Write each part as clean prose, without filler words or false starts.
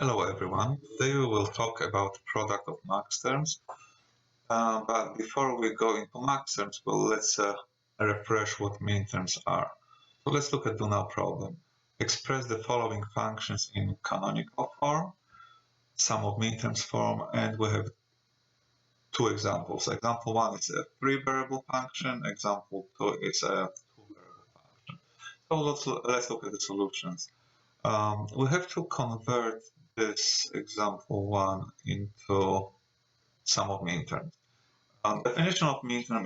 Hello everyone, today we will talk about the product of Maxterms, but before we go into Maxterms, let's refresh what minterms are. So let's look at the now problem. Express the following functions in canonical form, sum of minterms form, and we have two examples. Example 1 is a 3-variable function, example 2 is a 2-variable function. So let's look at the solutions. We have to convert this example 1 into sum of minterms. Definition of minterm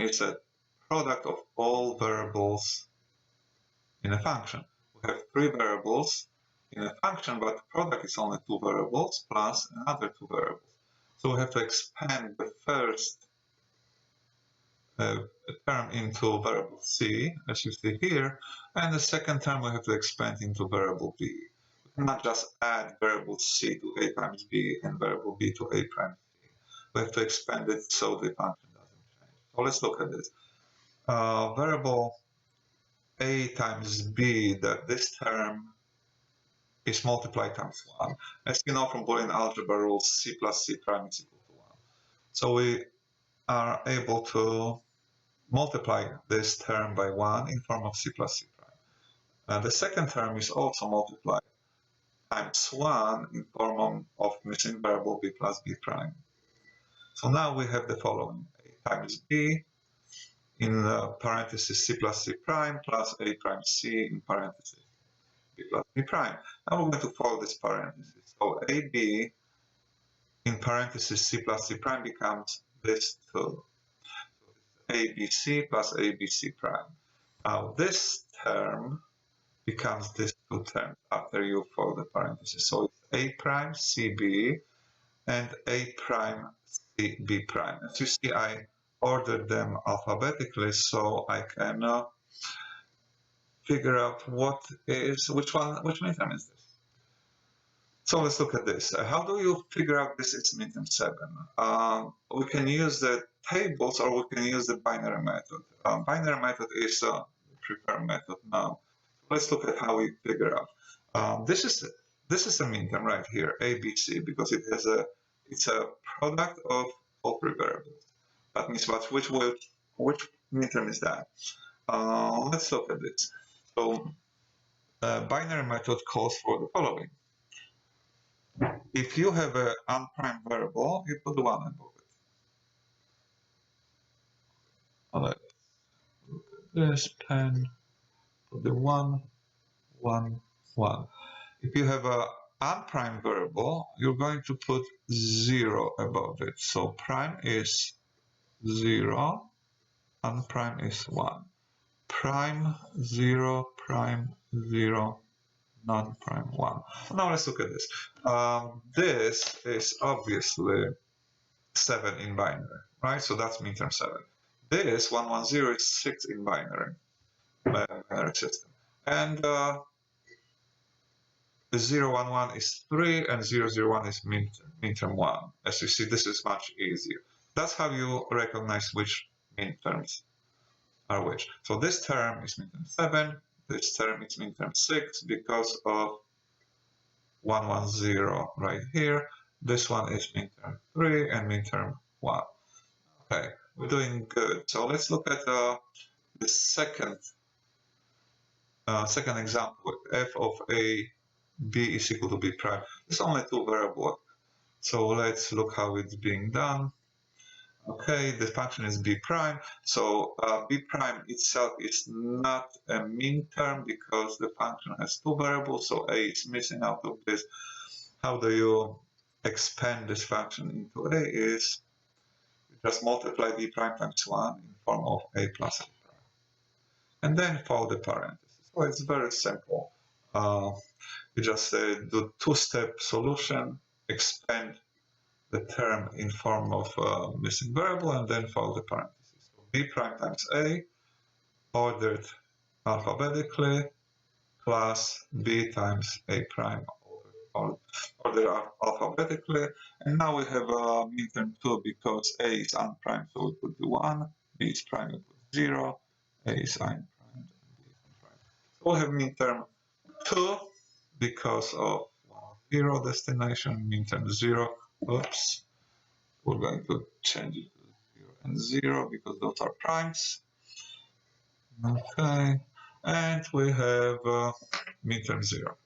is a product of all variables in a function. We have 3 variables in a function, but the product is only 2 variables plus another 2 variables. So we have to expand the first term into variable c, as you see here, and the second term we have to expand into variable b. We cannot just add variable c to a times b and variable b to a prime c. We have to expand it so the function doesn't change. So let's look at this. Variable a times b, that this term is multiplied times 1. As you know from Boolean algebra rules, c plus c prime is equal to 1. So we are able to multiply this term by 1 in form of c plus c prime. The second term is also multiplied times 1 in form of missing variable b plus b prime. So now we have the following: a times b in parentheses c plus c prime plus a prime c in parentheses b plus b prime. Now we're going to follow this parenthesis. So ab in parentheses c plus c prime becomes this 2. ABC plus ABC prime. Now this term becomes this 2 terms after you follow the parentheses. So it's a prime CB and a prime CB prime. As you see, I ordered them alphabetically so I can figure out which minterm is this. So let's look at this. How do you figure out this is minterm 7? We can use the tables or we can use the binary method. Binary method is a preferred method now. Let's look at how we figure out. This is a minterm right here, ABC, because it's a product of all 3 variables. That means which minterm is that? Let's look at this. So binary method calls for the following. If you have an unprimed variable, you put 1 above it. Let's look at this pen, put the 1, 1, 1. If you have an unprimed variable, you're going to put 0 above it. So prime is 0, unprime is 1. Prime 0, prime 0, non-prime 1. Now let's look at this. This is obviously 7 in binary, right? So that's minterm 7. This 110 is 6 in binary system. And 011 is 3 and 001 is minterm 1. As you see, this is much easier. That's how you recognize which minterms are which. So this term is minterm 7. This term is minterm 6 because of 110 right here. This one is minterm 3 and minterm 1. Okay, we're doing good. So let's look at the second example. F of a b is equal to b prime. It's only 2 variables. So let's look how it's being done. Okay, the function is b prime. So b prime itself is not a minterm because the function has 2 variables. So a is missing out of this. How do you expand this function into a? Is you just multiply b prime times 1 in form of a plus a prime. And then follow the parentheses. So it's very simple. You just do 2-step solution, expand the term in form of missing variable, and then follow the parentheses. So b prime times a, ordered alphabetically, plus b times a prime, ordered alphabetically. And now we have minterm 2 because a is unprimed, so we put the 1, b is prime, we put 0, a is unprimed, and b is unprimed. So we have minterm 2 because of 1 0 destination, min term 0. Oops. We're going to change it to 0 and 0 because those are primes. Okay. And we have min term 0.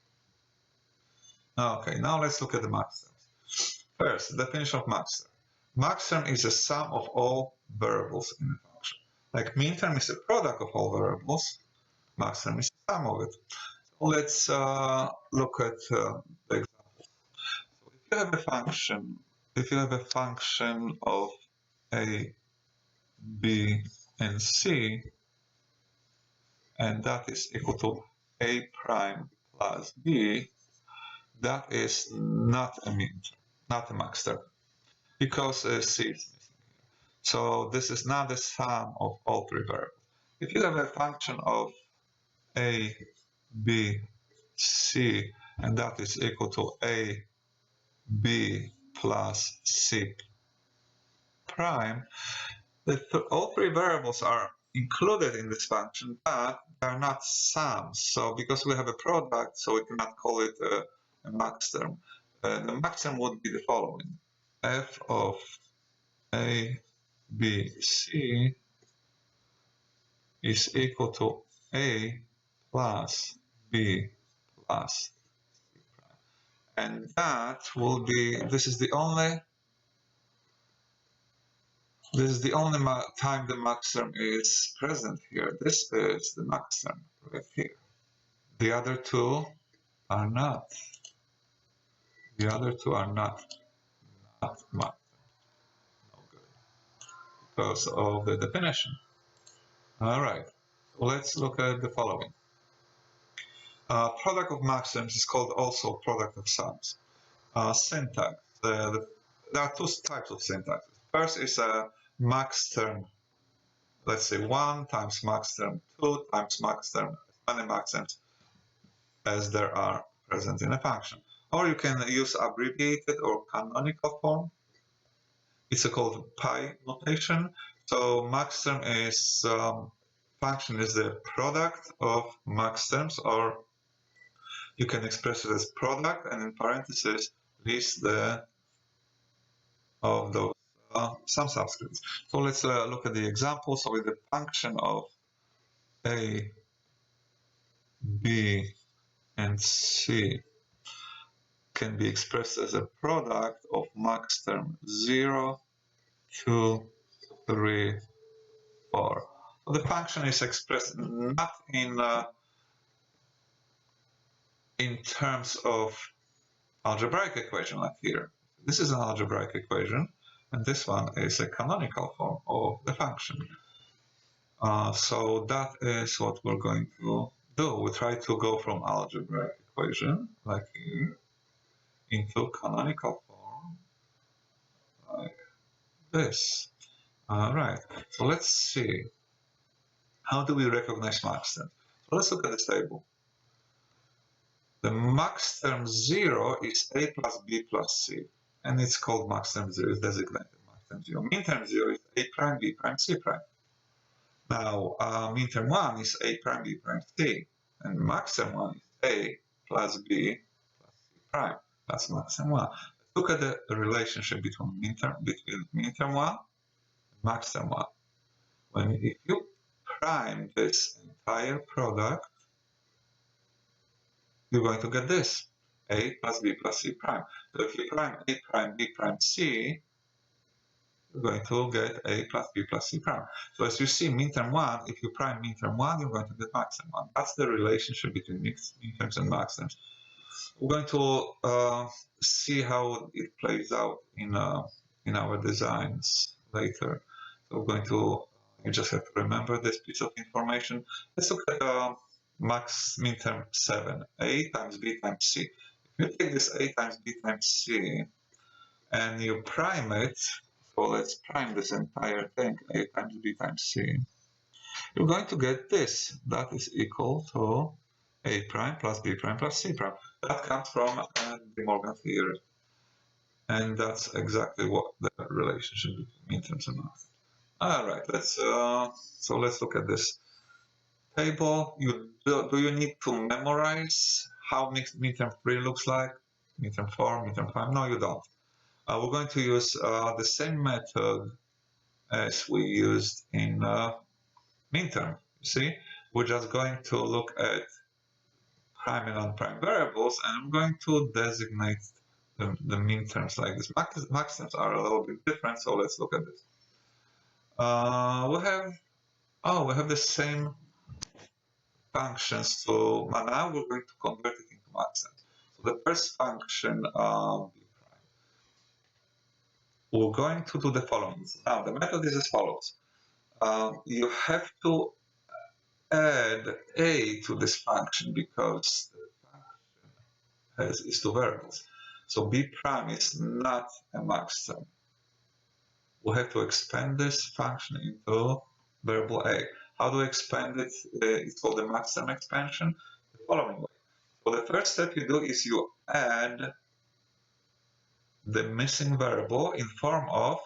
Okay, now let's look at the maxterms. First, definition of maxterm. Maxterm is a sum of all variables in a function. Like min term is a product of all variables, maxterm is the sum of it. So let's look at the example. So if you have a function of a, b, and c, and that is equal to a prime plus b, that is not a min term, not a maxterm, because c is missing. So this is not the sum of all three variables. If you have a function of a, b, c, and that is equal to a, b plus c prime, all three variables are included in this function, but they are not sums. So because we have a product, so we cannot call it a maxterm. The maxterm would be the following: f of a, b, c is equal to a plus b plus c prime. And that will be, this is the only time the maxterm is present here. This is the maxterm right here. The other two are not. The other two are not maxterm. No good. Because of the definition. All right. Let's look at the following. Product of maxterms is called also product of sums. Syntax. There are two types of syntax. First is a maxterm. Let's say 1 times maxterm 2 times maxterm, as many maxterms as there are present in a function. Or you can use abbreviated or canonical form. It's called pi notation. So maxterm is function is the product of maxterms, or you can express it as product and in parentheses list the of those some subscripts. So let's look at the example. So with the function of a, b, and c can be expressed as a product of maxterm 0, 2, 3, 4. So the function is expressed not in terms of algebraic equation like here. This is an algebraic equation, and this one is a canonical form of the function. So that is what we're going to do. We try to go from algebraic equation, like here, into canonical form, like this. All right, so let's see. How do we recognize maxterm? So let's look at this table. The maxterm 0 is a plus b plus c, and it's called maxterm 0, it's designated maxterm 0. Minterm 0 is a prime, b prime, c prime. Now, minterm 1 is a prime, b prime, c, and maxterm 1 is a plus b plus c prime. That's maxterm 1. Let's look at the relationship between minterm 1 and maxterm 1. If you prime this entire product, you're going to get this, a plus b plus c prime. So if you prime a prime, b prime, c, you're going to get a plus b plus c prime. So as you see, minterm 1, if you prime minterm 1, you're going to get maxterm 1. That's the relationship between minterms and maxterms. We're going to see how it plays out in our designs later. So we're going to, you just have to remember this piece of information. Let's look at minterm 7, a times b times c. If you take this a times b times c and you prime it, so let's prime this entire thing, a times b times c, you're going to get this. That is equal to a prime plus b prime plus c prime. That comes from De Morgan theory. And that's exactly what the relationship between minterms and maxterms. All right, so let's look at this table. Do you need to memorize how minterm 3 looks like? midterm 4, midterm 5. No, you don't. We're going to use the same method as we used in midterm. You see, we're just going to look at prime and non-prime variables, and I'm going to designate the midterms like this. Maxterms are a little bit different, so let's look at this. We have the same functions. So now we're going to convert it into maxterms. So the first function, b prime, we're going to do the following. Now the method is as follows. You have to add a to this function because the function is two variables. So b prime is not a maxterm. We have to expand this function into variable a. How do we expand it? It's called the maxterm expansion. The following way. So the first step you do is you add the missing variable in form of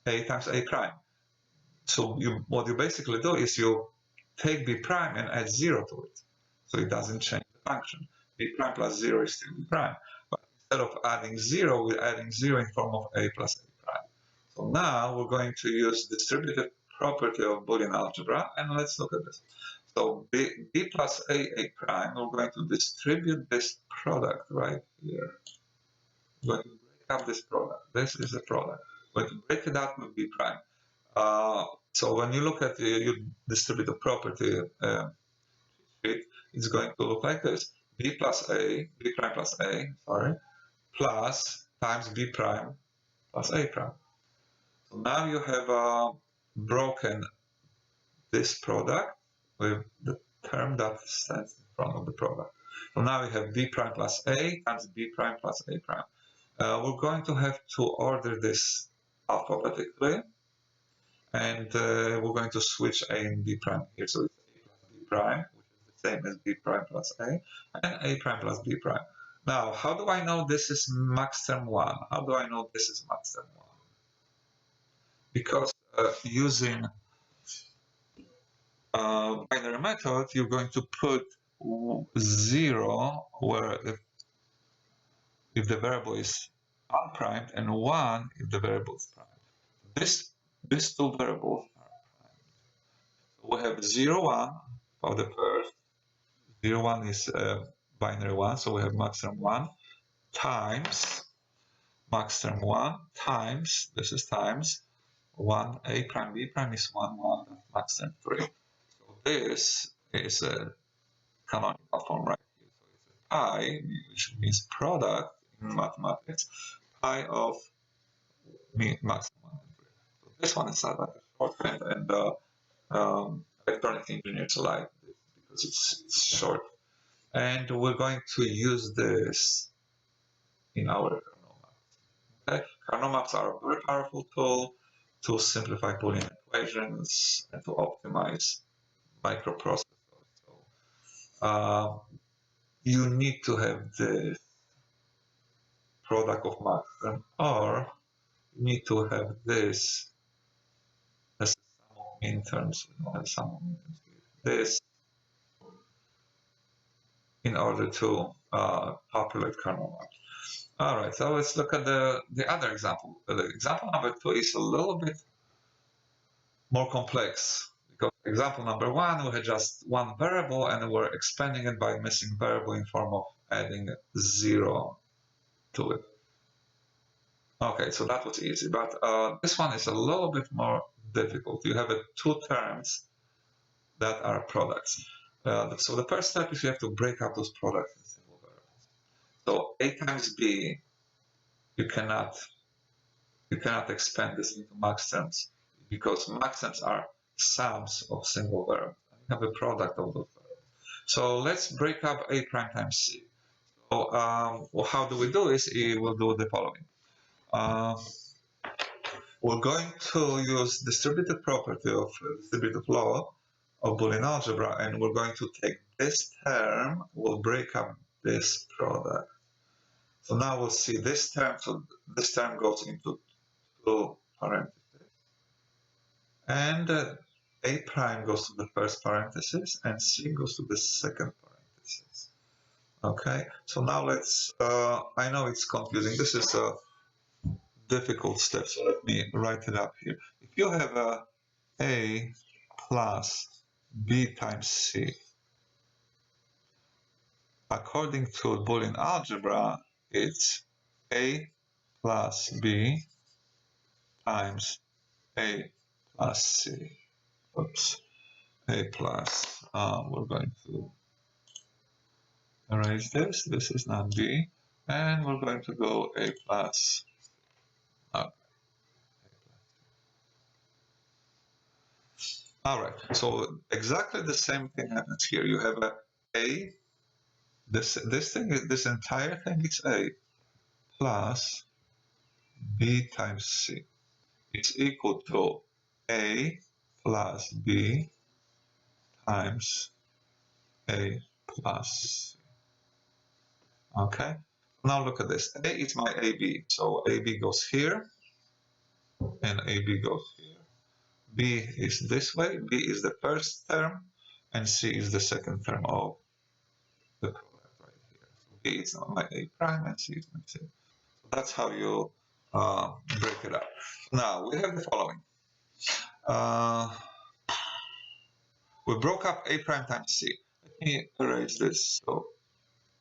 a times a prime. So what you basically do is you take b prime and add 0 to it. So it doesn't change the function. B prime plus 0 is still b prime. But instead of adding 0, we're adding 0 in form of a plus a prime. So now we're going to use distributive property of Boolean algebra, and let's look at this. So b plus a prime, we're going to distribute this product right here. We're going to break up this product. This is the product. We're going to break it up with b prime. So when you look at your distributive property it's going to look like this: b prime plus a, plus times b prime plus a prime. So now you have broken this product with the term that stands in front of the product. So now we have b prime plus a times b prime plus a prime. We're going to have to order this alphabetically, and we're going to switch a and b prime here. So it's a plus b prime, which is the same as b prime plus a, and a prime plus b prime. Now, how do I know this is maxterm 1? How do I know this is maxterm 1? Because using binary method, you're going to put 0 where if the variable is unprimed, and 1 if the variable is primed. These two variables are primed. So we have 0, 1 for the first. 0, 1 is binary 1, so we have maxterm 1 times maxterm 1 times, this is times 1 a prime b prime is 1 1 maxterm 3. So this is a canonical form right here. So it's a pi, which means product in mathematics, pi of maximum 1 and 3. So this one is like a shorthand, and electronic engineers like this because it's short. And we're going to use this in our kernel maps. Okay? Kernel maps are a very powerful tool to simplify Boolean equations and to optimize microprocessors. So you need to have this product of maxterm, or you need to have this as a sum of midterms. We don't have sum of midterms here. This in order to populate kernel maps. All right, so let's look at the other example. The example number 2 is a little bit more complex, because example number 1, we had just one variable and we're expanding it by missing variable in form of adding 0 to it. Okay, so that was easy, but this one is a little bit more difficult. You have two terms that are products. So the first step is you have to break up those products in simple variables. So a times b, you cannot expand this into maxterms, because maxterms are sums of single variables. You have a product of those variables. So let's break up a prime times c. So how do we do this? We'll do the following. We're going to use distributive property of distributive law of Boolean algebra, and we're going to take this term, we'll break up this product. So now we'll see this term, so this term goes into two parentheses, and a prime goes to the first parenthesis, and c goes to the second parenthesis. Okay, so now let's, I know it's confusing. This is a difficult step, so let me write it up here. If you have a plus b times c, according to Boolean algebra, it's a plus b times a plus c. Oops, a plus. We're going to erase this. This is not b. And we're going to go a plus. All right, so exactly the same thing happens here. You have a, this entire thing is a plus b times c. It's equal to a plus b times a plus c. Okay, now look at this. A is my AB, so AB goes here, and AB goes here. B is this way, B is the first term, and C is the second term of the product right here. So B is my A prime, and C is my C. So that's how you break it up. Now, we have the following. We broke up A prime times C. Let me erase this so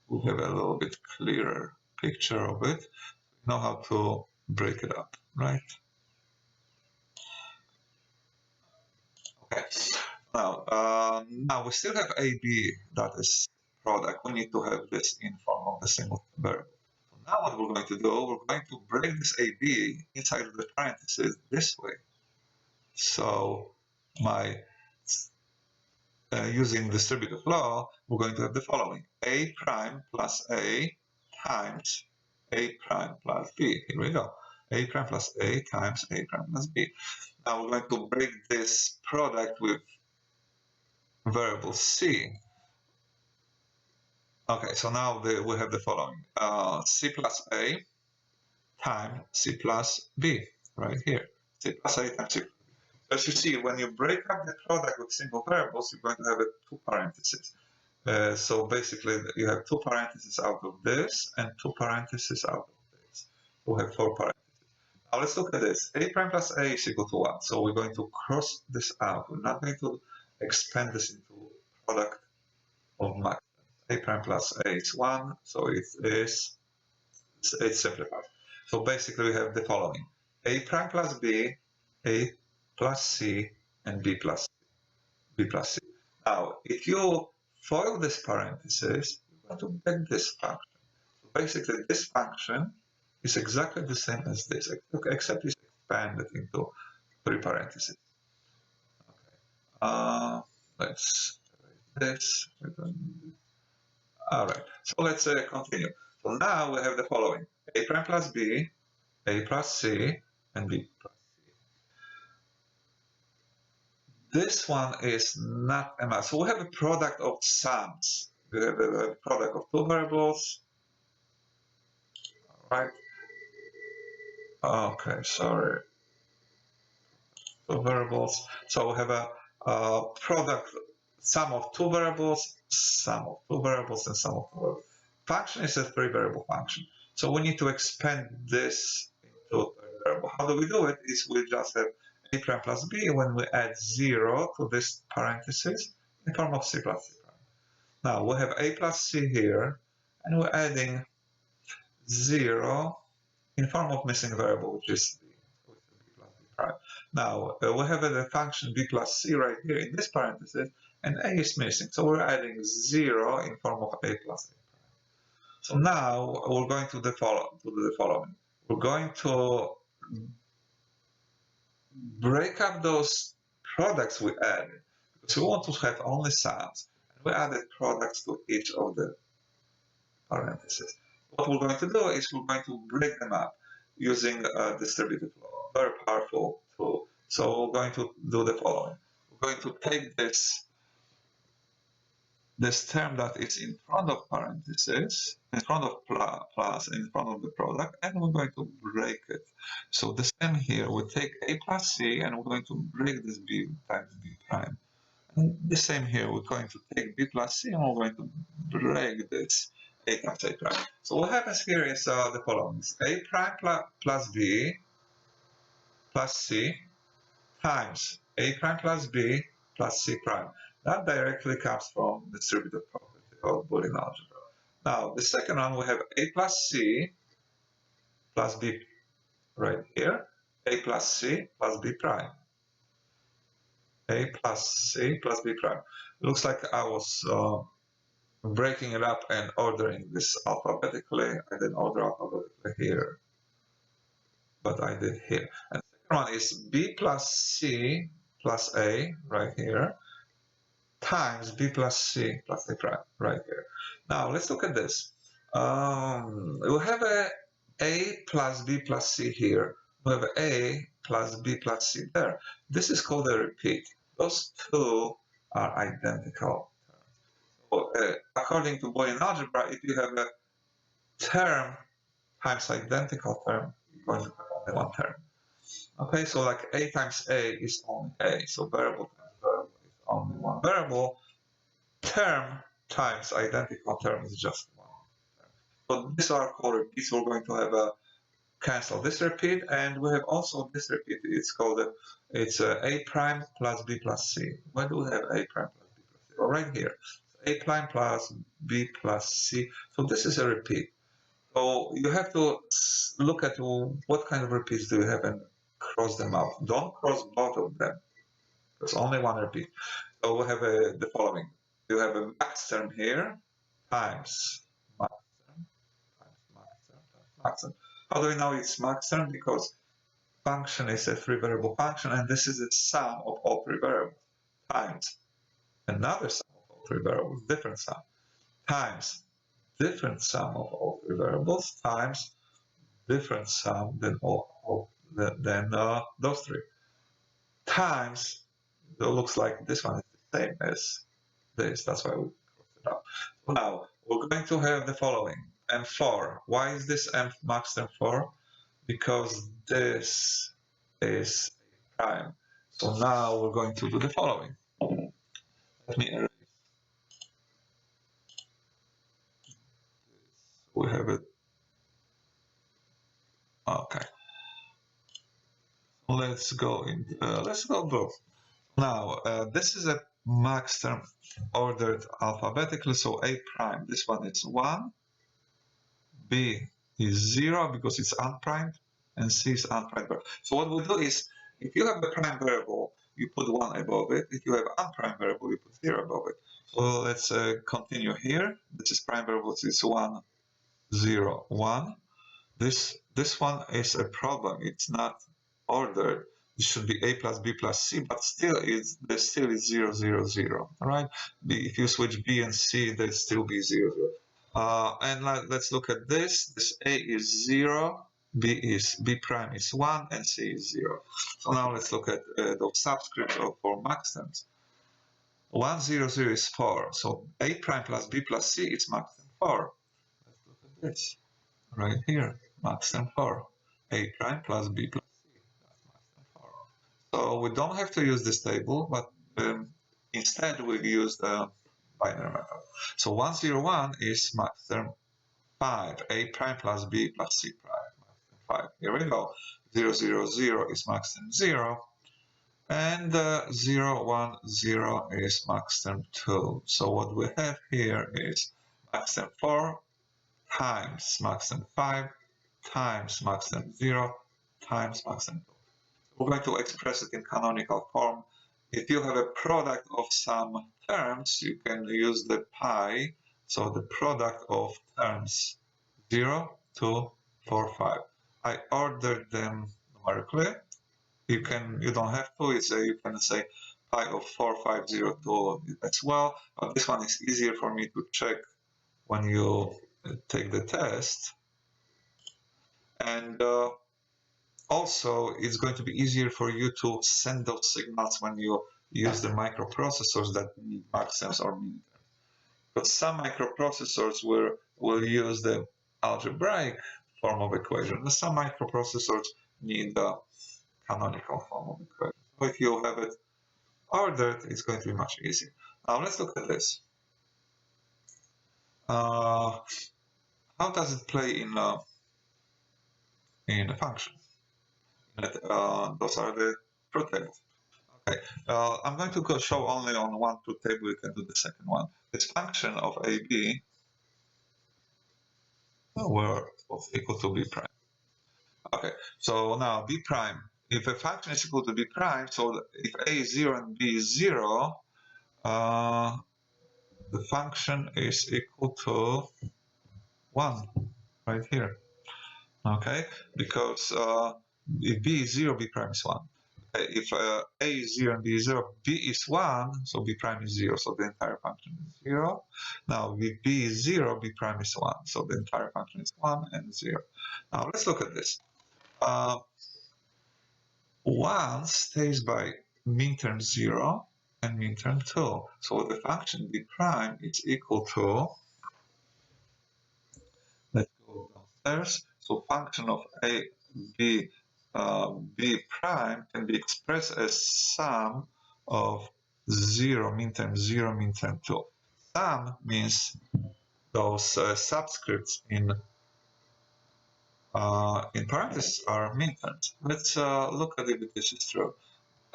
we have a little bit clearer picture of it. We know how to break it up, right? Okay. Now we still have AB, that is product. We need to have this in form of a single variable. So now what we're going to do, we're going to break this AB inside of the parentheses this way. So using distributive law, we're going to have the following: A prime plus A times A prime plus B. Here we go. A prime plus A times A prime plus B. Now we're going to break this product with variable C. Okay, so now we have the following. C plus A times C plus B, right here. C plus A times C. As you see, when you break up the product with single variables, you're going to have two parentheses. So basically, you have two parentheses out of this and two parentheses out of this. We have four parentheses. Now let's look at this. A prime plus A is equal to 1. So we're going to cross this out. We're not going to expand this into product of max. A prime plus A is 1, so it's simplified. So basically we have the following: A prime plus B, A plus C, and B plus C. Now, if you FOIL this parenthesis, you're going to get this function. So basically this function is exactly the same as this, except it's expanded into three parentheses. Okay. Let's erase this. All right, so let's continue. So now we have the following: A prime plus B, A plus C, and B plus C. This one is not a math. So we have a product of sums. We have a product of two variables. All right. Okay, sorry. Two variables. So we have a product, sum of two variables, sum of two variables, and sum of two variables. Function is a three-variable function. So we need to expand this into a variable. How do we do it? Is we just have A prime plus B when we add 0 to this parenthesis in form of C plus C prime. Now we have A plus C here, and we're adding 0 in form of missing variable, which is B plus B prime. Now we have the function B plus C right here in this parenthesis, and A is missing, so we're adding 0 in form of A plus A prime. So now we're going to do the following. We're going to break up those products we added, because we want to have only sums. And we added products to each of the parentheses. What we're going to do is we're going to break them up using distributive law, very powerful tool. So we're going to do the following. We're going to take this term that is in front of parentheses, in front of plus, in front of the product, and we're going to break it. So the same here, we take A plus C, and we're going to break this B times B prime. And the same here, we're going to take b plus c and we're going to break this a times a prime. So what happens here is the following. A prime plus b plus c times a prime plus b plus c prime. That directly comes from the distributive property of Boolean algebra. Now, the second one, we have a plus c plus b right here, a plus c plus b prime. A plus c plus b prime. Looks like I was breaking it up and ordering this alphabetically. I didn't order alphabetically here, but I did here. And the second one is b plus c plus a right here times b plus c plus a prime right here. Now let's look at this. We have a plus b plus c here. We have a plus b plus c there. This is called a repeat. Those two are identical. So, according to Boolean algebra, if you have a term times identical term, you're going to have only one term. Okay, so like a times a is only a. So variable times variable is only one variable. Term times identical term is just one term. So these are called repeats. We're going to have a cancel this repeat, and we have also this repeat. It's called a prime plus b plus c. Where do we have a prime plus b plus c? Oh, right here. A prime plus b plus c. So this is a repeat. So you have to look at what kind of repeats do you have and cross them out. Don't cross both of them. There's only one repeat. So we have the following. You have a max term here times max term times max term times max term. How do we know it's max term? Because function is a three variable function, and this is the sum of all three variables times another sum of all three variables, different sum, times different sum of all three variables times different sum than those three times. It looks like this one is the same as this. That's why we crossed it out. So now we're going to have the following: m4. Why is this m max term 4? Because this is a prime. So now we're going to do the following. Let me erase. We have it. Okay. Let's go both. Now this is a max term ordered alphabetically. So a prime. This one is 1. B is 0 because it's unprimed, and C is unprimed. So what we do is, if you have a prime variable, you put 1 above it. If you have unprimed variable, you put 0 above it. So let's continue here. This is prime variable. It's 1, 0, 1. This one is a problem. It's not ordered. It should be a plus b plus c, but there still is 0, 0, 0. All right. If you switch b and c, there still be 0, 0. And let's look at this. This a is 0, b prime is 1, and c is 0. So now let's look at those subscripts for max terms. 1, 0, 0 is 4. So a prime plus b plus c is max term 4. Let's look at this right here. Max term 4. A prime plus b plus c. That's max term 4. So we don't have to use this table, but instead we use the binary method. So 1, 0, 1 is max term 5. A prime plus b plus c prime. Max term 5. Here we go. 0, 0, 0 is max term 0. And 0, 1, 0 is max term 2. So what we have here is max term 4 times max term 5 times max term 0 times max term 2. We're going to express it in canonical form. If you have a product of some terms, you can use the pi. So the product of terms 0, 2, 4, 5. I ordered them numerically. You don't have to. You can say pi of 4, 5, 0, 2 as well. But this one is easier for me to check when you take the test. And also, it's going to be easier for you to send those signals when you use the microprocessors that need max terms or min terms. But some microprocessors will use the algebraic form of equation, and some microprocessors need the canonical form of equation. So if you have it ordered, it's going to be much easier. Now let's look at this. How does it play in a function? Those are the truth tables. Okay, I'm going to show only on one truth table. We can do the second one. This function of AB were equal to B prime. Okay, so now B prime. If a function is equal to B prime, so if A is 0 and B is 0, the function is equal to 1 right here. Okay, because if B is 0, B prime is 1. If A is 0 and B is 0, B is 1, so B prime is 0, so the entire function is 0. Now, if B is 0, B prime is 1, so the entire function is 1 and 0. Now, let's look at this. 1 stays by min term 0 and min term 2. So the function B prime is equal to, let's go downstairs. So function of B prime can be expressed as sum of 0, min term 0, min term 2. Sum means those subscripts in parentheses are min terms. Let's look at if this is true.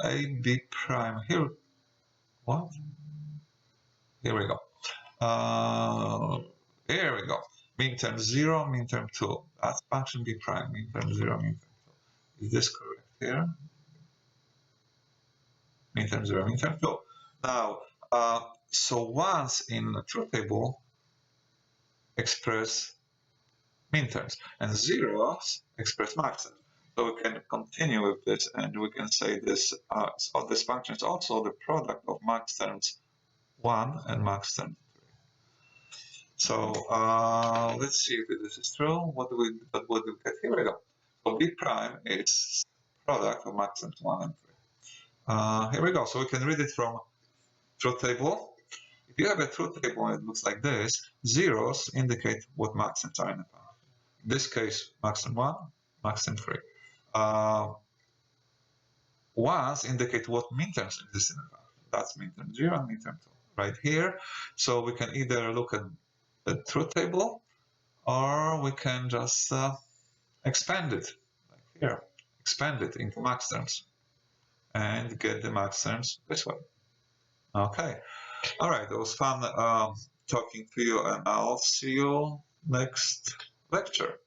AB prime here. What? Here we go. Here we go. Min term 0, min term 2. That's function B prime. Min term 0, min term 2. Is this correct here? Min term 0, min term 2. Now, so once in the truth table express min terms and zeros express maxterms. So we can continue with this, and we can say this. So this function is also the product of maxterms 1 and maxterms 3. So let's see if this is true. What do we get? Here we go. So B prime is product of maxterms 1 and 3. Here we go. So we can read it from truth table. If you have a truth table and it looks like this, zeros indicate what maxterms are in the function. In this case, maxterm 1, maxterm 3. Ones indicate what minterms exist in the function. That's minterm 0 and minterm 2 right here. So we can either look at the truth table, or we can just expand it, like here, expand it into maxterms and get the maxterms this way. Okay. All right. It was fun talking to you, and I'll see you next lecture.